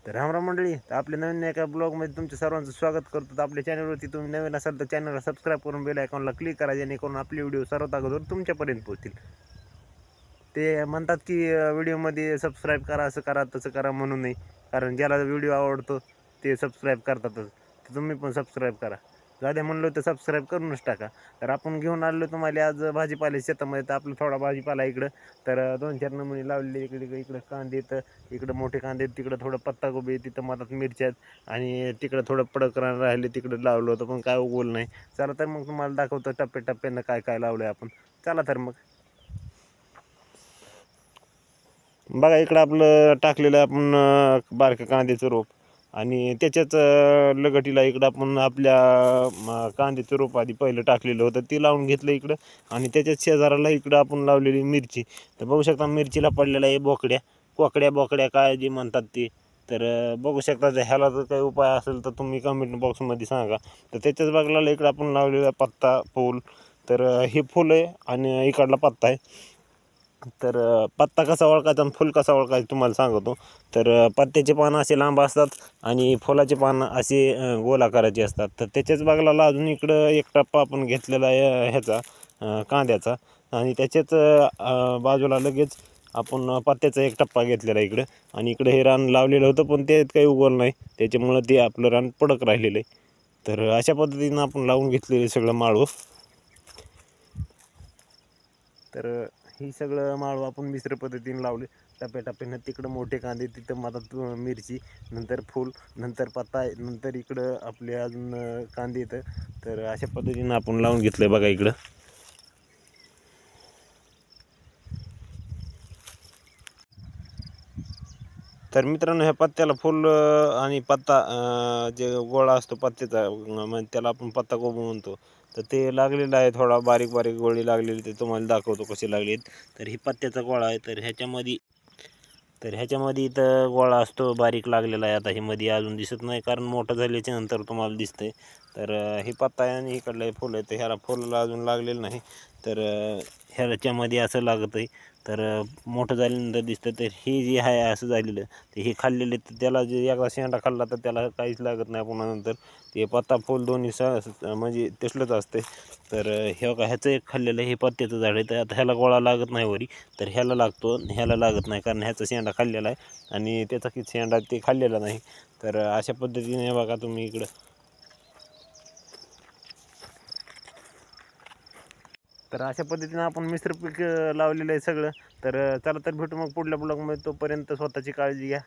तर रामराम मंडळी, तर आपल्या नवीन एका ब्लॉगमध्ये तुमच्या सर्वांचं स्वागत करतो. तर आपल्या चॅनलवरती तुम्ही नवीन असाल तर चॅनलला सबस्क्राईब करून बेल आयकॉनला क्लिक करा, जेणेकरून आपले व्हिडिओ सर्वात अगोदर तुमच्यापर्यंत पोहोचतील. ते म्हणतात की व्हिडिओमध्ये सबस्क्राईब करा, असं करा तसं करा म्हणून नाही, कारण ज्याला व्हिडिओ आवडतो ते सबस्क्राईब करतातच. तर तुम्ही पण सबस्क्राईब करा. झाले म्हणलं तर सबस्क्राईब करूनच टाका. तर आपण घेऊन आलो तुम्हाला आज भाजीपाला शेतामध्ये. तर आपलं थोडा भाजीपाला इकडं तर 2-4 नमुने लावलेले. इकडे इकडे कांदे, तर इकडं मोठे कांदे, तिकडं थोडं पत्ताकोबी, तिथं मधात मिरच्या आणि तिकडं थोडं पडक राहिले तिकडं लावलं होतं, पण काय उगवलं नाही. चला तर मग तुम्हाला दाखवतो टप्प्याटप्प्यानं काय काय लावलंय आपण. चला तर मग बघा, इकडं आपलं टाकलेलं आपण बारकं कांद्याचं रोप, आणि त्याच्याच लगटीला इकडं आपण आपल्या कांद्याचं रोप आधी पहिलं टाकलेलं होतं ते लावून घेतलं इकडं. आणि त्याच्याच शेजाराला इकडं आपण लावलेली मिरची. तर बघू शकता मिरचीला पडलेला आहे कोकड्या काय जे म्हणतात ते. तर बघू शकता, जर ह्याला जर काही उपाय असेल तर तुम्ही कमेंट बॉक्समध्ये सांगा. तर त्याच्याच बाजूला इकडं आपण लावलेला पत्ता फूल. तर हे फुल आहे आणि इकडला पत्ता आहे. तर पत्ता कसा ओळखायचा आणि फुल कसा ओळखायचं तुम्हाला सांगतो. तर पत्त्याचे पानं असे लांब असतात आणि फुलाचे पानं असे गोलाकाराचे असतात. तर त्याच्याच बागलाला अजून इकडं एक टप्पा आपण घेतलेला आहे ह्याचा कांद्याचा, आणि त्याच्याच बाजूला लगेच आपण पत्त्याचा एक टप्पा घेतलेला आहे इकडं. आणि इकडं हे रान लावलेलं होतं, पण ते काही उगवलं नाही, त्याच्यामुळं ते आपलं रान पडक राहिलेलं आहे. तर अशा पद्धतीनं आपण लावून घेतलेलं सगळं माळव. तर ही सगळं माळव आपण मिश्र पद्धतीने लावले टप्प्याटप्प्यानं. तिकडं मोठे कांदे, तिथं मधात मिरची, नंतर फूल, नंतर पत्ता, नंतर इकडं आपले अजून कांदे येतं. तर अशा पद्धतीनं आपण लावून घेतलं आहे बघा इकडं. तर मित्रांनो, ह्या पत्त्याला फुल आणि पत्ता जे गोळा असतो पत्त्याचा, म्हणजे त्याला आपण पत्ता गोबू म्हणतो. तर ते लागलेलं आहे, थोडा बारीक बारीक गोळी लागलेली, ते तुम्हाला दाखवतो कसे लागलेत. तर ही पत्त्याचा गोळा आहे. तर ह्याच्यामध्ये इथं गोळा असतो बारीक लागलेला आहे. आता हे मध्ये अजून दिसत नाही, कारण मोठं झाल्याच्या नंतर तुम्हाला दिसतंय. तर हे पत्ता आहे आणि इकडलं हे फुल आहे. तर ह्याला फुलाला अजून लागलेलं नाही. तर ह्याच्यामध्ये असं लागतं आहे. तर मोठं झाल्यानंतर दिसतं. तर हे जे आहे असं झालेलं, तर हे खाल्लेले, तर त्याला जे एकदा शेंडा खाल्ला तर त्याला काहीच लागत नाही पुन्हा नंतर. ते पत्ता फुल दोन्ही म्हणजे तसलंच असते. तर ह्याचं एक खाल्लेलं हे पत्त्याचं झाड आहे. तर आता ह्याला गोळा लागत नाही वरी, तर ह्याला लागतो, ह्याला लागत नाही, कारण ह्याचा शेंडा खाल्लेला आहे आणि त्याचा की शेंडा ते खाल्लेला नाही. तर अशा पद्धतीने बघा तुम्ही इकडं. तर अशा पद्धतीनं आपण मिश्र पीक लावलेलं आहे सगळं. तर चला तर भेटू मग पुढल्या ब्लॉगमध्ये. तोपर्यंत स्वतःची काळजी घ्या.